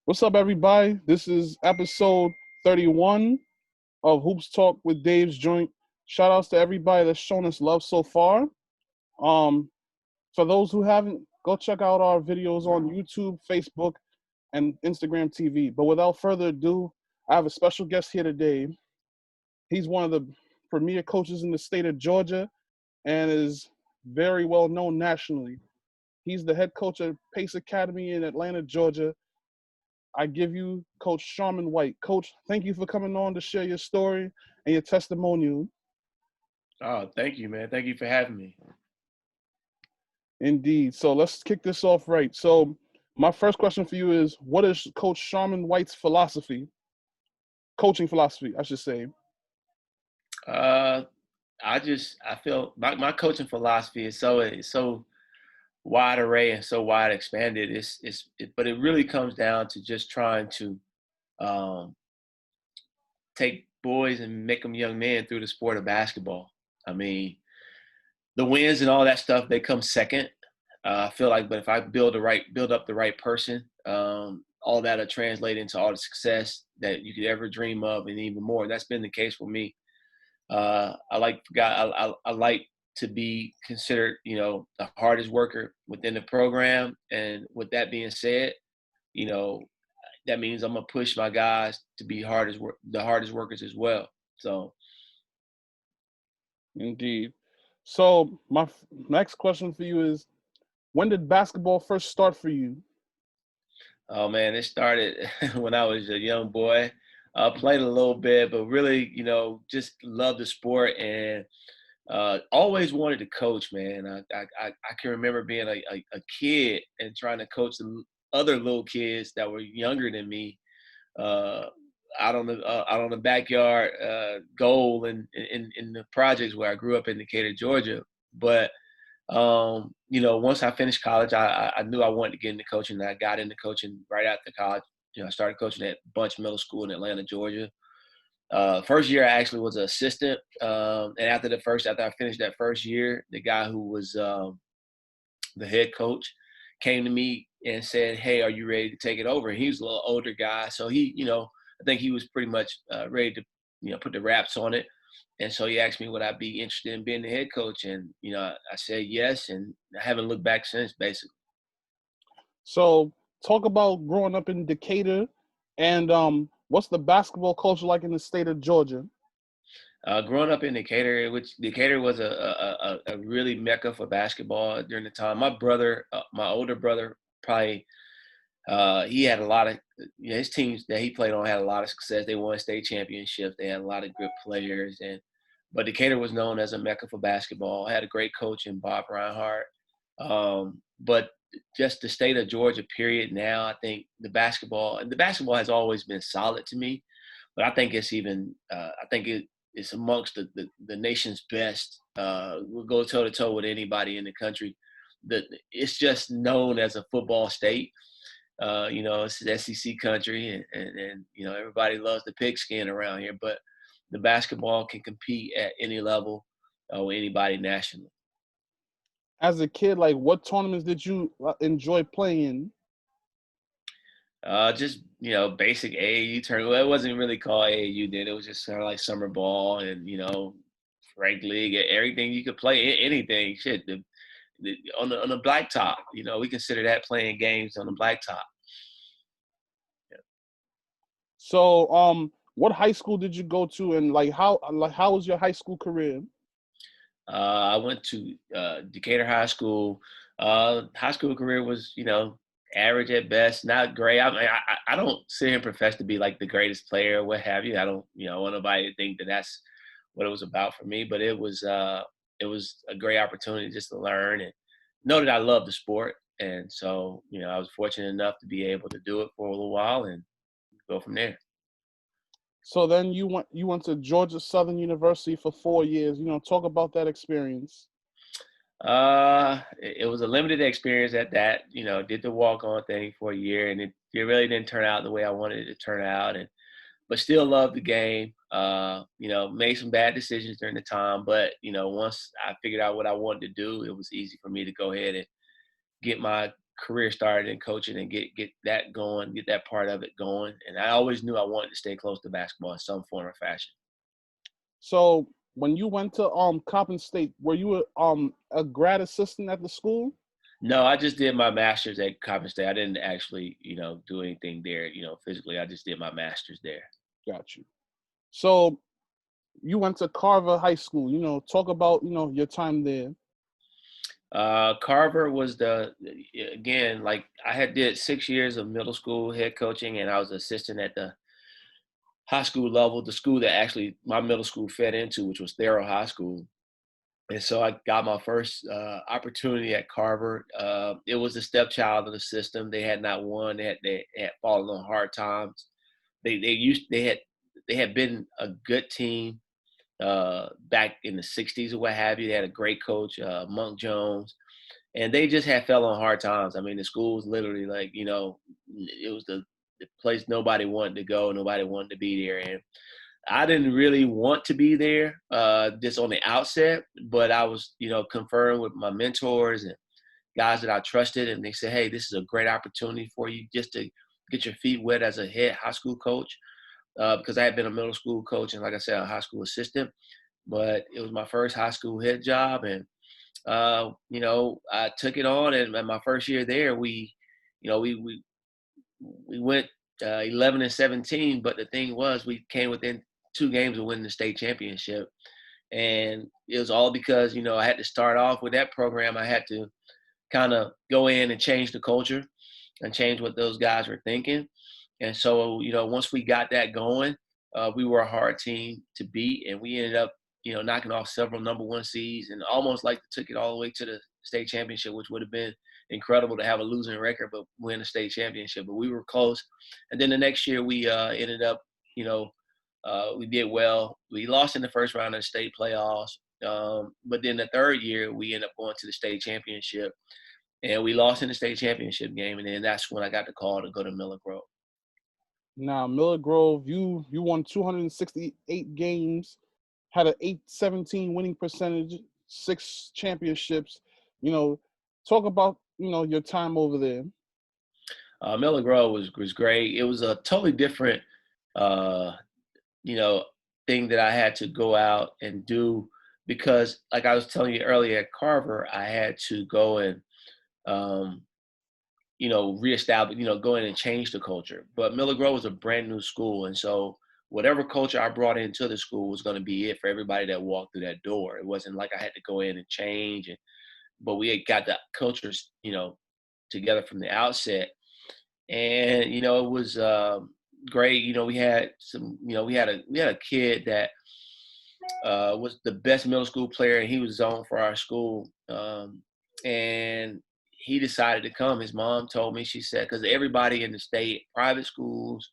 What's up, everybody? This is episode 31 of Hoops Talk with Dave's Joint. Shout outs to everybody that's shown us love so far. Um, for those who haven't, go check out our videos on YouTube, Facebook, and Instagram TV. But without further ado, I have a special guest here today. He's one of the premier coaches in the state of Georgia and is very well known nationally. He's the head coach at Pace Academy in Atlanta, Georgia. I give you Coach Sharman White. Coach, thank you for coming on to share your story and your testimonial. Oh, thank you, man. Thank you for having me. Indeed. So let's kick this off right. So my first question for you is, what is Coach Sharman White's philosophy? Coaching philosophy, I should say. I feel my coaching philosophy is so wide array and so wide expanded. But it really comes down to just trying to take boys and make them young men through the sport of basketball. I mean, the wins and all that stuff, they come second. I feel like, but if I build up the right person, all that'll translate into all the success that you could ever dream of and even more. And that's been the case for me. I like to be considered, the hardest worker within the program. And with that being said, that means I'm gonna push my guys to be the hardest workers as well. So, Indeed. So my next question for you is, when did basketball first start for you? oh man, it started when I was a young boy. I played a little bit, but really, just loved the sport and always wanted to coach, man. I can remember being a kid and trying to coach the other little kids that were younger than me uh, out on the backyard goal in the projects where I grew up in Decatur, Georgia. But once I finished college, I knew I wanted to get into coaching. And I got into coaching right after college. I started coaching at Bunche Middle School in Atlanta, Georgia. First year I actually was an assistant, and after I finished that first year, the guy who was the head coach came to me and said, "Hey, are you ready to take it over?" And he was a little older guy, so I think he was pretty much ready to put the wraps on it. And so he asked me would I be interested in being the head coach, and I said yes, and I haven't looked back since, basically. So talk about growing up in Decatur and what's the basketball culture like in the state of Georgia? Growing up in Decatur, which Decatur was a really mecca for basketball during the time. My older brother, probably he had a lot of his teams that he played on had a lot of success. They won state championships. They had a lot of good players, but Decatur was known as a mecca for basketball. Had a great coach in Bob Reinhardt. But just the state of Georgia, period. Now, I think the basketball has always been solid to me, but I think it's amongst the nation's best. We'll go toe to toe with anybody in the country. It's just known as a football state. It's the SEC country, and everybody loves the pigskin around here. But the basketball can compete at any level with anybody nationally. As a kid, like what tournaments did you enjoy playing in? Just basic AAU tournament. Well, it wasn't really called AAU then. It was just kind of like summer ball and rec league, everything you could play, anything. Shit, on the blacktop. We consider that playing games on the blacktop. Yeah. So what high school did you go to, and how was your high school career? I went to Decatur High School. High school career was, average at best, not great. I don't sit here and profess to be like the greatest player or what have you. I don't, want nobody to think that that's what it was about for me. But it was a great opportunity just to learn and know that I love the sport. And so, I was fortunate enough to be able to do it for a little while and go from there. So then you went to Georgia Southern University for 4 years. Talk about that experience. It was a limited experience at that. Did the walk-on thing for a year, and it really didn't turn out the way I wanted it to turn out. But still loved the game. Made some bad decisions during the time, but once I figured out what I wanted to do, it was easy for me to go ahead and get my career started in coaching and get that going, get that part of it going. And I always knew I wanted to stay close to basketball in some form or fashion. So when you went to Coppin State, were you a grad assistant at the school? No, I just did my master's at Coppin State. I didn't actually, do anything there, physically. I just did my master's there. Got you. So you went to Carver High School. Talk about your time there. Carver was again, like I did 6 years of middle school head coaching, and I was assistant at the high school level, the school that actually my middle school fed into, which was Durr High School. And so I got my first opportunity at Carver. It was the stepchild of the system. They had not won. They had fallen on hard times. They had been a good team back in the '60s or what have you. They had a great coach, Monk Jones, and they just had fell on hard times. I mean, the school was literally like, it was the place nobody wanted to go, nobody wanted to be there, and I didn't really want to be there just on the outset, but I was, conferring with my mentors and guys that I trusted, and they said, hey, this is a great opportunity for you just to get your feet wet as a head high school coach, because I had been a middle school coach and, like I said, a high school assistant, but it was my first high school head job, and, I took it on, and my first year there, we went 11-17, but the thing was we came within 2 games of winning the state championship. And it was all because, I had to start off with that program. I had to kind of go in and change the culture and change what those guys were thinking. And so, once we got that going, we were a hard team to beat. And we ended up, knocking off several number 1 seeds and almost like took it all the way to the state championship, which would have been incredible to have a losing record but win a state championship. But we were close. And then the next year we ended up, we did well. We lost in the first round of the state playoffs. But then the third year, we ended up going to the state championship. And we lost in the state championship game. And then that's when I got the call to go to Miller Grove. Now, Miller Grove, you won 268 games, had an .817 winning percentage, 6 championships. Talk about, your time over there. Miller Grove was great. It was a totally different thing that I had to go out and do because, like I was telling you earlier, at Carver, I had to go and, reestablish, go in and change the culture. But Miller Grove was a brand new school. And so whatever culture I brought into the school was going to be it for everybody that walked through that door. It wasn't like I had to go in and change. But we had got the cultures, together from the outset. And, it was great. We had we had a kid that was the best middle school player, and he was zoned for our school. And he decided to come. His mom told me, she said, because everybody in the state, private schools,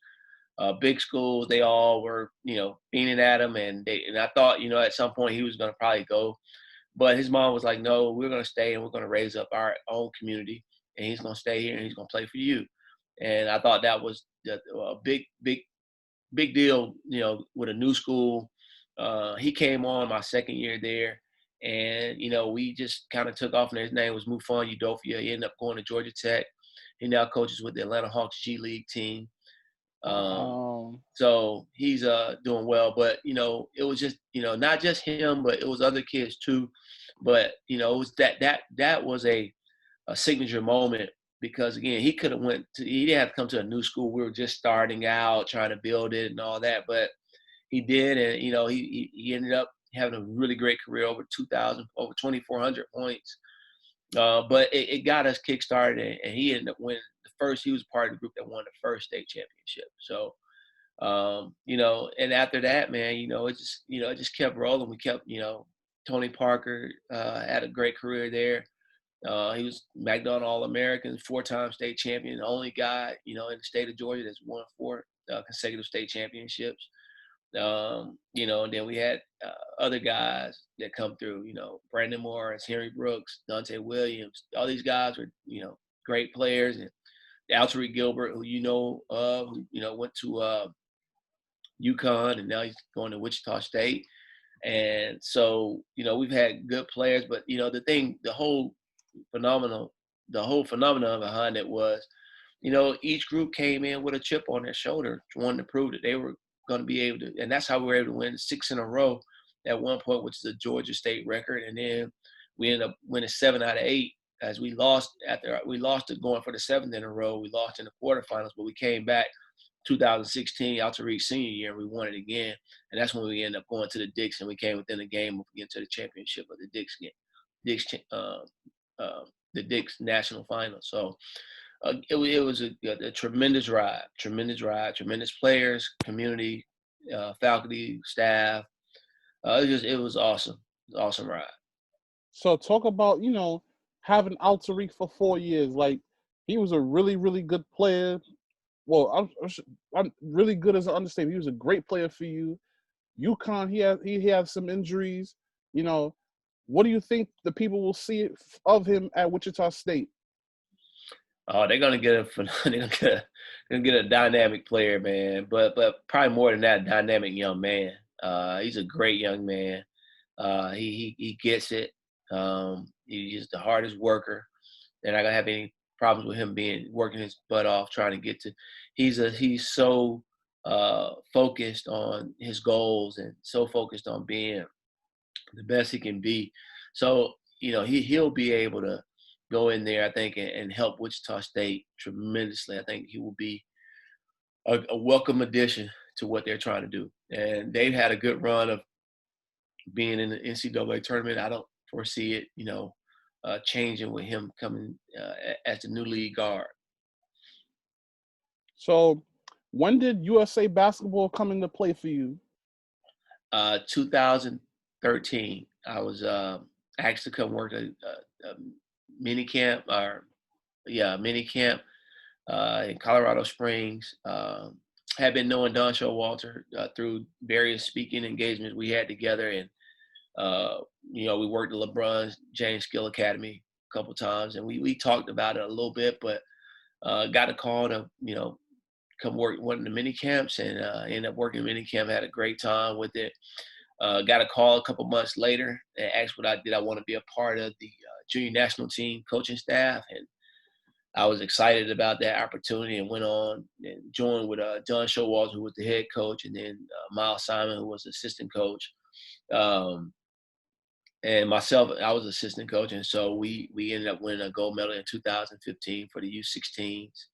big schools, they all were, beaming at him. And I thought, at some point he was going to probably go. But his mom was like, no, we're going to stay and we're going to raise up our own community. And he's going to stay here and he's going to play for you. And I thought that was a big deal, with a new school. He came on my second year there. And, we just kind of took off, and his name was Mufon Udofia. He ended up going to Georgia Tech. He now coaches with the Atlanta Hawks G League team. So he's doing well. But, it was just, not just him, but it was other kids too. But, it was that was a signature moment because, again, he could have he didn't have to come to a new school. We were just starting out, trying to build it and all that. But he did, and, he ended up having a really great career, over 2,400 points. But it got us kickstarted, and he ended up winning he was part of the group that won the first state championship. So, and after that, man, it just kept rolling. We kept, Tony Parker had a great career there. He was McDonald All-American, 4-time state champion, the only guy, in the state of Georgia that's won 4 consecutive state championships. And then we had other guys that come through, Brandon Morris, Henry Brooks, Dante Williams. All these guys were, great players. And Alterique Gilbert, who went to UConn, and now he's going to Wichita State. And so, we've had good players, but, the whole phenomenal the whole phenomenon behind it was, each group came in with a chip on their shoulder, wanting to prove that they were going to be able to, and that's how we were able to win 6 in a row at one point, which is a Georgia State record. And then we ended up winning 7 out of 8 as we lost it going for the 7th in a row. We lost in the quarterfinals, but we came back 2016 Alterique senior year, and we won it again. And that's when we ended up going to the Dicks, and we came within a game of getting to the championship of the Dicks game, the Dicks national final. So it was a tremendous ride, tremendous players, community, faculty, staff. It was awesome. It was an awesome ride. So talk about, having Alterique for 4 years. Like, he was a really, really good player. Well, I'm really good as an understatement. He was a great player for you. UConn, he had some injuries. What do you think the people will see of him at Wichita State? Oh, they're gonna get a dynamic player, man. But probably more than that, dynamic young man. He's a great young man. He gets it. He's the hardest worker. They're not gonna have any problems with him working his butt off trying to get to. He's so focused on his goals and so focused on being the best he can be. So he'll be able to go in there, I think, and help Wichita State tremendously. I think he will be a welcome addition to what they're trying to do. And they've had a good run of being in the NCAA tournament. I don't foresee it, changing with him coming as the new lead guard. So when did USA basketball come into play for you? 2013. I was asked to come work a mini camp in Colorado Springs. Had been knowing Don Showalter through various speaking engagements we had together, and we worked at LeBron James Skill Academy a couple times, and we talked about it a little bit, but got a call to come work one of the mini camps, and ended up working mini camp. Had a great time with it. Got a call a couple months later and asked what I did. I want to be a part of the junior national team coaching staff, and I was excited about that opportunity and went on and joined with John Showalter, who was the head coach, and then Miles Simon, who was assistant coach. And myself, I was assistant coach. And so we ended up winning a gold medal in 2015 for the U16s,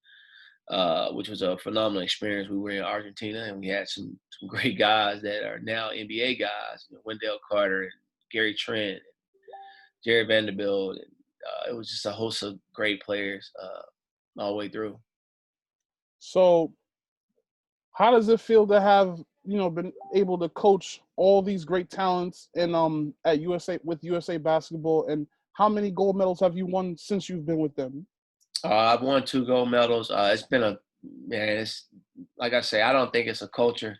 which was a phenomenal experience. We were in Argentina, and we had some great guys that are now NBA guys, Wendell Carter and Gary Trent, and Jerry Vanderbilt, and it was just a host of great players all the way through. So how does it feel to have, been able to coach all these great talents and at USA basketball, and how many gold medals have you won since you've been with them? I've won 2 gold medals. It's been it's like I say, I don't think it's a culture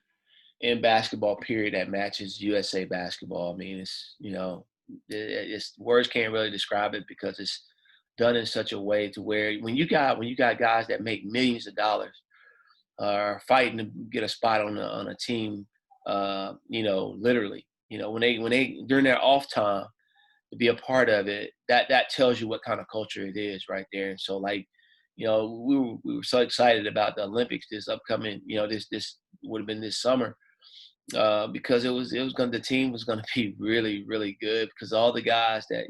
in basketball period that matches USA basketball. I mean, it's words can't really describe it because it's done in such a way to where when you got guys that make millions of dollars are fighting to get a spot on a team, literally, when they during their off time to be a part of it, that tells you what kind of culture it is right there. And so we were so excited about the Olympics this upcoming, this would have been this summer. Because the team was going to be really, really good, because all the guys that,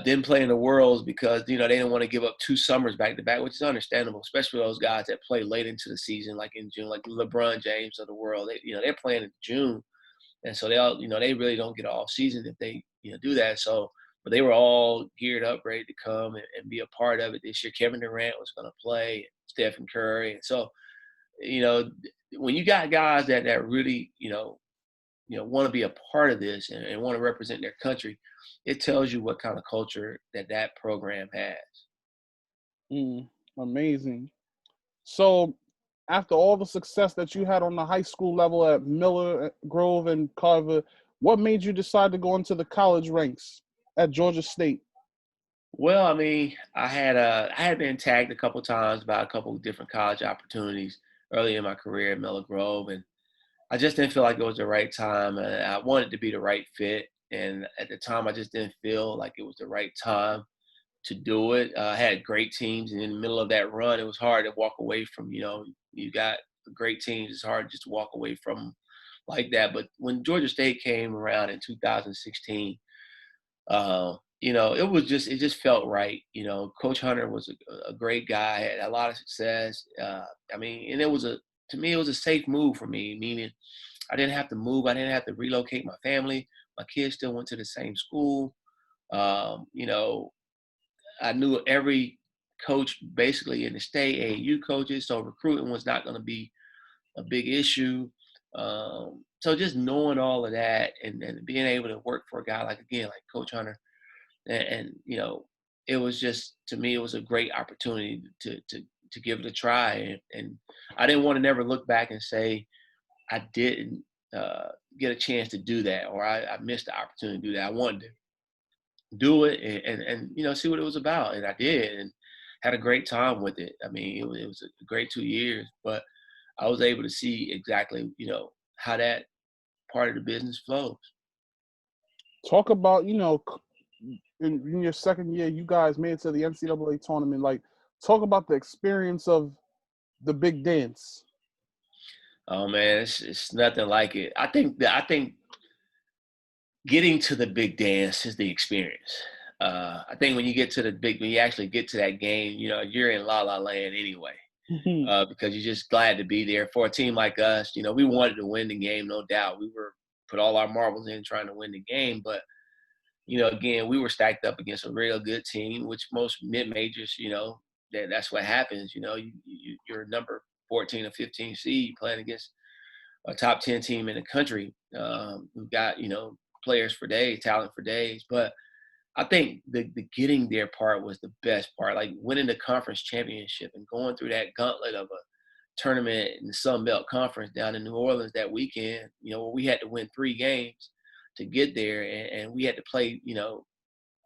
didn't play in the Worlds because, they didn't want to give up 2 summers back to back, which is understandable, especially those guys that play late into the season, like in June, like LeBron James of the world. They're playing in June. And so they all, they really don't get an off season if they, do that. So, but they were all geared up, ready to come and be a part of it this year. Kevin Durant was going to play, Stephen Curry. And so, when you got guys that really, want to be a part of this and want to represent their country, it tells you what kind of culture that program has. Amazing. So after all the success that you had on the high school level at Miller, Grove, and Carver, what made you decide to go into the college ranks at Georgia State? Well, I mean, I had been tagged a couple times by a couple of different college opportunities early in my career at Miller Grove, and I just didn't feel like it was the right time. I wanted to be the right fit, and at the time, I just didn't feel like it was the right time to do it. Had great teams, and in the middle of that run, it was hard to walk away from. You got great teams. It's hard just to walk away from 'em like that. But when Georgia State came around in 2016, it just felt right. Coach Hunter was a great guy, had a lot of success. And to me, it was a safe move for me, meaning I didn't have to move. I didn't have to relocate my family. My kids still went to the same school. Um, you know, I knew every coach basically in the state, AAU coaches, so recruiting was not going to be a big issue. So just knowing all of that and being able to work for a guy like Coach Hunter, and it was just, to me, it was a great opportunity to give it a try. And I didn't want to never look back and say I didn't get a chance to do that, or I missed the opportunity to do that. I wanted to do it and see what it was about, and I did, and had a great time with it. I mean, it was a great 2 years, but I was able to see exactly how that part of the business flows. Talk about, in your second year, you guys made it to the NCAA tournament. Like, talk about the experience of the big dance. Oh man, it's nothing like it. I think getting to the big dance is the experience. I think when you actually get to that game, you're in la la land anyway, because you're just glad to be there. For a team like us, we wanted to win the game, no doubt. We were put all our marbles in trying to win the game, but again, we were stacked up against a real good team, which most mid-majors, that's what happens. You're number 14 or 15 seed playing against a top 10 team in the country. We've got, players for days, talent for days. But I think the getting there part was the best part, like winning the conference championship and going through that gauntlet of a tournament in the Sun Belt Conference down in New Orleans that weekend, where we had to win 3 games to get there. And we had to play,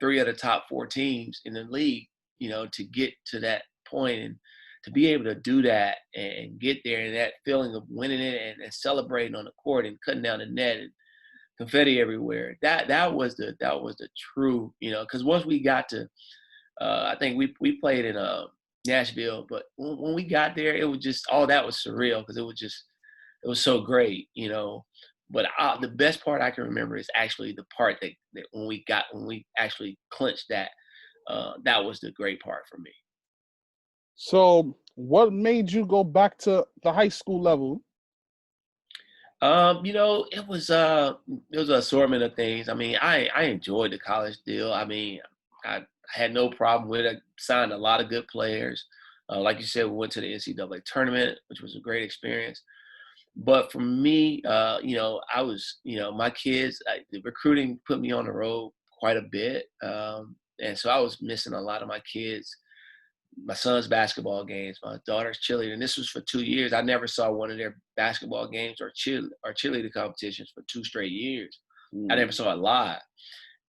3 of the top 4 teams in the league, to get to that point. And to be able to do that and get there, and that feeling of winning it and celebrating on the court and cutting down the net and confetti everywhere, that was the true, because once we got to, I think we played in Nashville, but when we got there, it was just, all that was surreal, because it was so great, But the best part I can remember is actually the part that when we actually clinched that, that was the great part for me. So what made you go back to the high school level? It was an assortment of things. I mean, I enjoyed the college deal. I mean, I had no problem with it. I signed a lot of good players. Like you said, we went to the NCAA tournament, which was a great experience. But for me, I was, my kids, the recruiting put me on the road quite a bit. And so I was missing a lot of my kids, my son's basketball games, my daughter's cheerleading. And this was for 2 years. I never saw one of their basketball games or cheerleading competitions for 2 straight years. I never saw it live.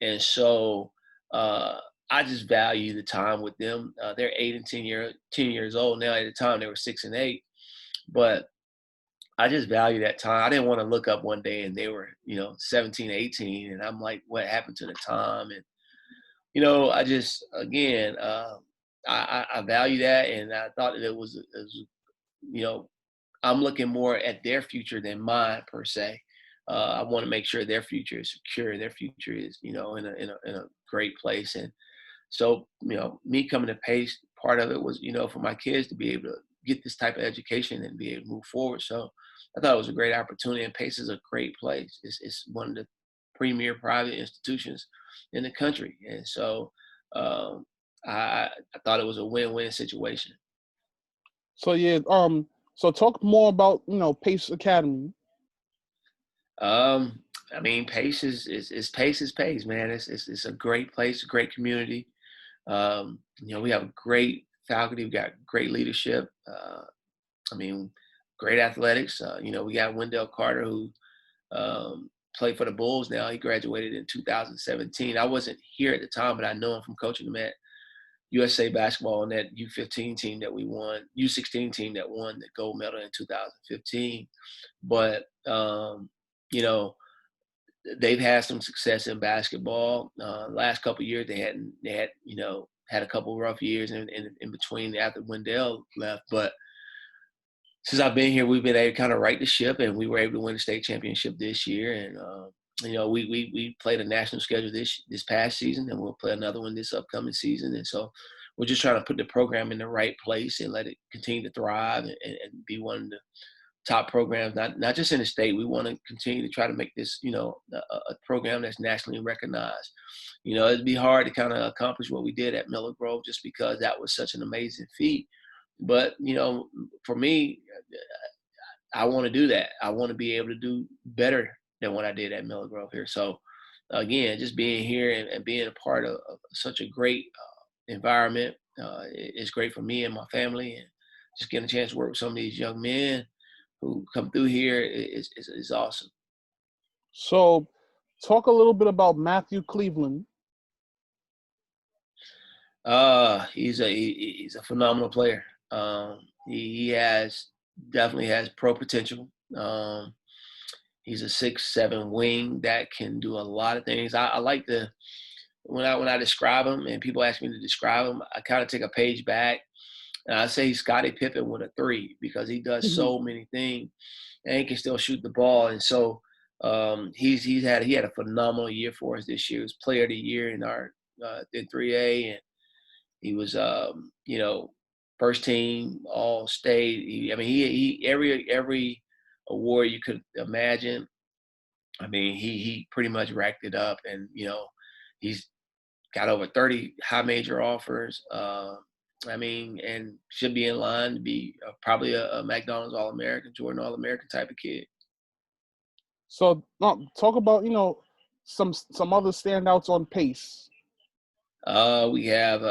And so I just value the time with them. They're 8 and 10 years old now. At the time, they were 6 and 8. But I just value that time. I didn't want to look up one day and they were, 17, 18. And I'm like, what happened to the time? And, I just, again, I value that. And I thought that it was, I'm looking more at their future than mine, per se. I want to make sure their future is secure. Their future is, in a great place. And so, me coming to Pace, part of it was, for my kids to be able to get this type of education and be able to move forward. So I thought it was a great opportunity, and Pace is a great place. It's one of the premier private institutions in the country. And so I thought it was a win-win situation. So yeah, so talk more about, Pace Academy. I mean, Pace is Pace, man. It's a great place, a great community. We have great faculty, we got great leadership. Great athletics. We got Wendell Carter, who played for the Bulls now. He graduated in 2017. I wasn't here at the time, but I know him from coaching him at USA basketball on that U15 team that we won, U16 team that won the gold medal in 2015. But, they've had some success in basketball. Last couple of years, they had had a couple of rough years in between after Wendell left. But since I've been here, we've been able to kind of right the ship, and we were able to win the state championship this year. And, we played a national schedule this past season, and we'll play another one this upcoming season. And so we're just trying to put the program in the right place and let it continue to thrive and be one of the top programs, not just in the state. We want to continue to try to make this, a program that's nationally recognized. It'd be hard to kind of accomplish what we did at Miller Grove just because that was such an amazing feat. But, for me, I want to do that. I want to be able to do better than what I did at Miller Grove here. So, again, just being here and being a part of such a great environment is great for me and my family. And just getting a chance to work with some of these young men who come through here is awesome. So talk a little bit about Matthew Cleveland. He's a phenomenal player. He definitely has pro potential. He's a 6'7" wing that can do a lot of things. I like when I describe him and people ask me to describe him, I kind of take a page back and I say he's Scottie Pippen with a 3 because he does so many things and he can still shoot the ball. And so he had a phenomenal year for us this year. He was Player of the Year in our in 3A, and he was first team All State. He every award you could imagine. He pretty much racked it up, and he's got over 30 high major offers. And should be in line to be probably a McDonald's All-American, Jordan All-American type of kid. So now talk about some other standouts on pace. We have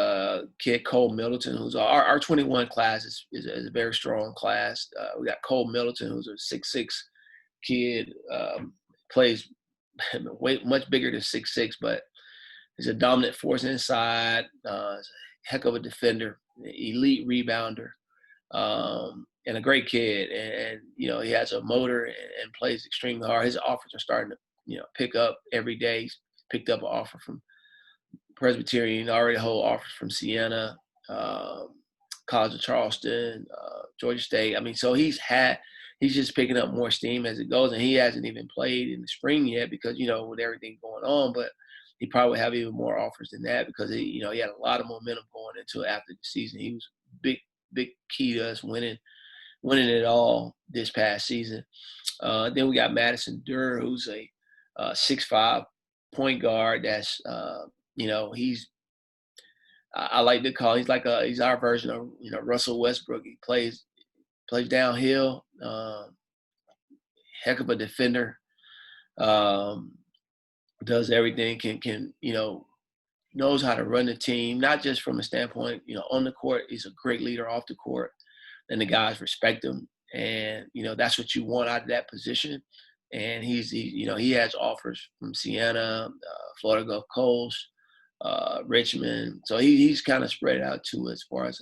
kid Cole Middleton, who's our 21 class is a very strong class. We got Cole Middleton, who's a 6'6" kid, plays much bigger than 6'6", but he's a dominant force inside. Heck of a defender, elite rebounder, and a great kid. And he has a motor and plays extremely hard. His offers are starting to pick up every day. He's picked up an offer from Presbyterian, already hold offers from Siena, College of Charleston, Georgia State. So he's just picking up more steam as it goes, and he hasn't even played in the spring yet because with everything going on. But he probably have even more offers than that because he had a lot of momentum going into it after the season. He was big key to us winning it all this past season. Then we got Madison Durr, who's a 6'5" point guard. That's I like to call. He's our version of Russell Westbrook. He plays downhill. Heck of a defender. Does everything. Can knows how to run the team. Not just from a standpoint on the court. He's a great leader off the court, and the guys respect him. And that's what you want out of that position. And he has offers from Siena, Florida Gulf Coast, Richmond. So he's kind of spread out too as far as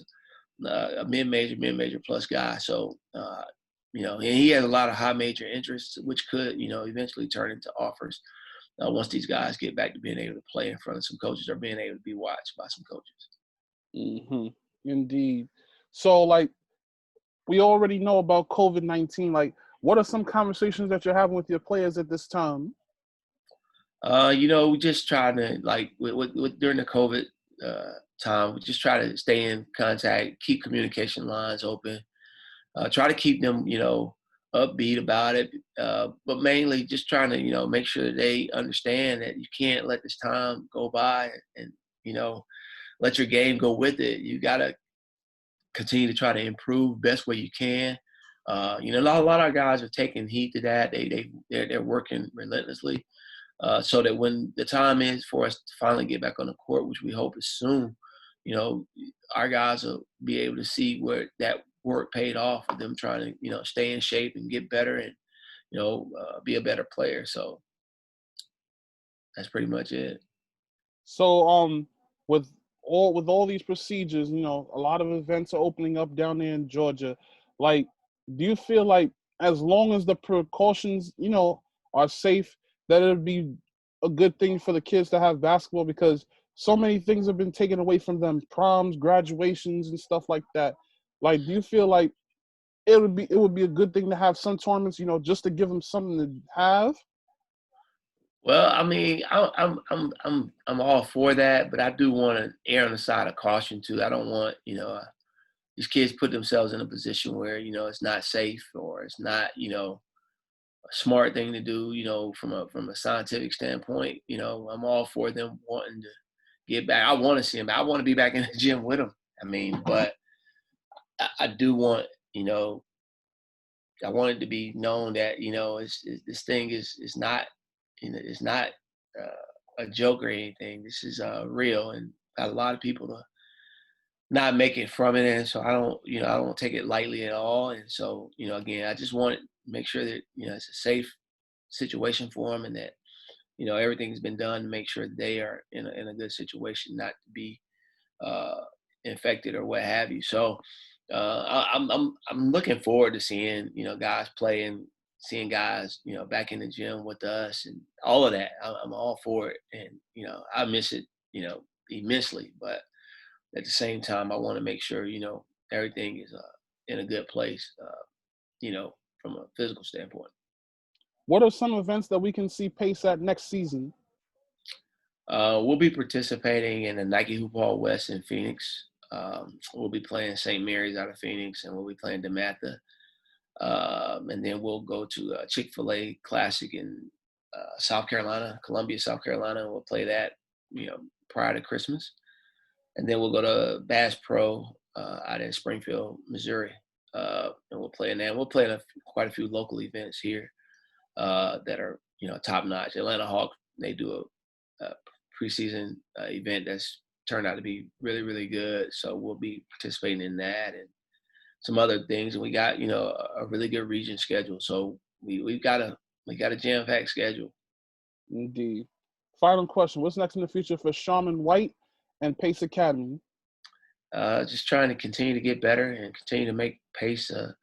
a mid-major plus guy. So, and he has a lot of high major interests, which could, eventually turn into offers once these guys get back to being able to play in front of some coaches or being able to be watched by some coaches. Mm-hmm. Indeed. So, we already know about COVID-19. What are some conversations that you're having with your players at this time? We just try to during the COVID time, we just try to stay in contact, keep communication lines open, try to keep them, upbeat about it, but mainly just trying to, make sure that they understand that you can't let this time go by and let your game go with it. You got to continue to try to improve best way you can. A lot of our guys are taking heed to that. They're working relentlessly. So that when the time is for us to finally get back on the court, which we hope is soon, our guys will be able to see where that work paid off with them trying to, stay in shape and get better and, be a better player. So that's pretty much it. So with all these procedures, a lot of events are opening up down there in Georgia. Do you feel like as long as the precautions, are safe, that it would be a good thing for the kids to have basketball? Because so many things have been taken away from them, proms, graduations, and stuff like that. Like, do you feel like it would be a good thing to have some tournaments, just to give them something to have? Well, I mean, I'm all for that, but I do want to err on the side of caution too. I don't want these kids put themselves in a position where it's not safe or it's not a smart thing to do. From a scientific standpoint, I'm all for them wanting to get back. I want to see them. I want to be back in the gym with them. I mean, but I do want I want it to be known that this thing is not it's not a joke or anything. This is real, and got a lot of people to not make it from it, and so I don't take it lightly at all. And so again, I just want to make sure that it's a safe situation for them, and that everything's been done to make sure they are in a good situation, not to be infected or what have you. So I'm looking forward to seeing guys play and seeing guys back in the gym with us and all of that. I'm all for it, and I miss it immensely. But at the same time, I want to make sure everything is in a good place, from a physical standpoint. What are some events that we can see Pace at next season? We'll be participating in the Nike Hoop Hall West in Phoenix. We'll be playing St. Mary's out of Phoenix, and we'll be playing DeMatha. And then we'll go to Chick-fil-A Classic in South Carolina, Columbia, South Carolina, and we'll play that, prior to Christmas. And then we'll go to Bass Pro out in Springfield, Missouri, and we'll play in that. We'll play in quite a few local events here that are, top notch. Atlanta Hawks, they do a preseason event that's turned out to be really, really good. So we'll be participating in that and some other things. And we got, a really good region schedule. So we got a jam-packed schedule. Indeed. Final question: what's next in the future for Sharman White and Pace Academy? Just trying to continue to get better and continue to make Pace a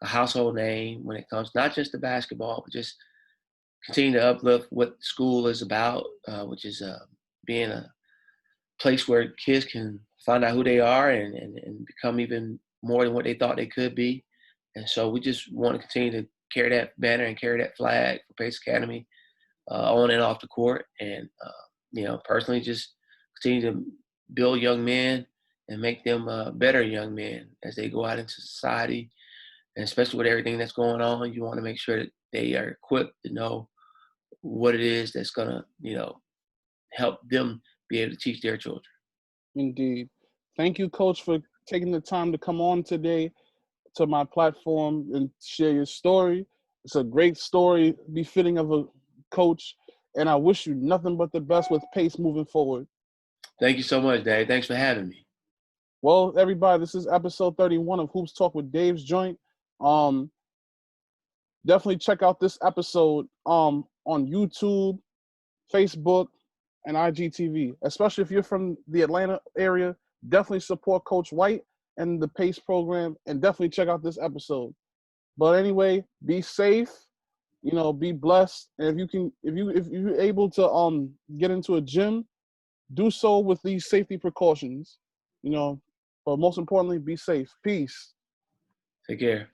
household name when it comes not just to basketball, but just continue to uplift what school is about, which is being a place where kids can find out who they are and become even more than what they thought they could be. And so we just want to continue to carry that banner and carry that flag for Pace Academy on and off the court. And, personally just continue to build young men and make them better young men as they go out into society. And especially with everything that's going on, you want to make sure that they are equipped to know what it is that's going to, help them be able to teach their children. Indeed. Thank you, Coach, for taking the time to come on today to my platform and share your story. It's a great story, befitting of a coach, and I wish you nothing but the best with Pace moving forward. Thank you so much, Dave. Thanks for having me. Well, everybody, this is episode 31 of Hoops Talk with Dave's Joint. Definitely check out this episode on YouTube, Facebook, and IGTV. Especially if you're from the Atlanta area, definitely support Coach White and the PACE program, and definitely check out this episode. But anyway, be safe, be blessed, and if you're able to get into a gym, do so with these safety precautions, but most importantly, be safe. Peace. Take care.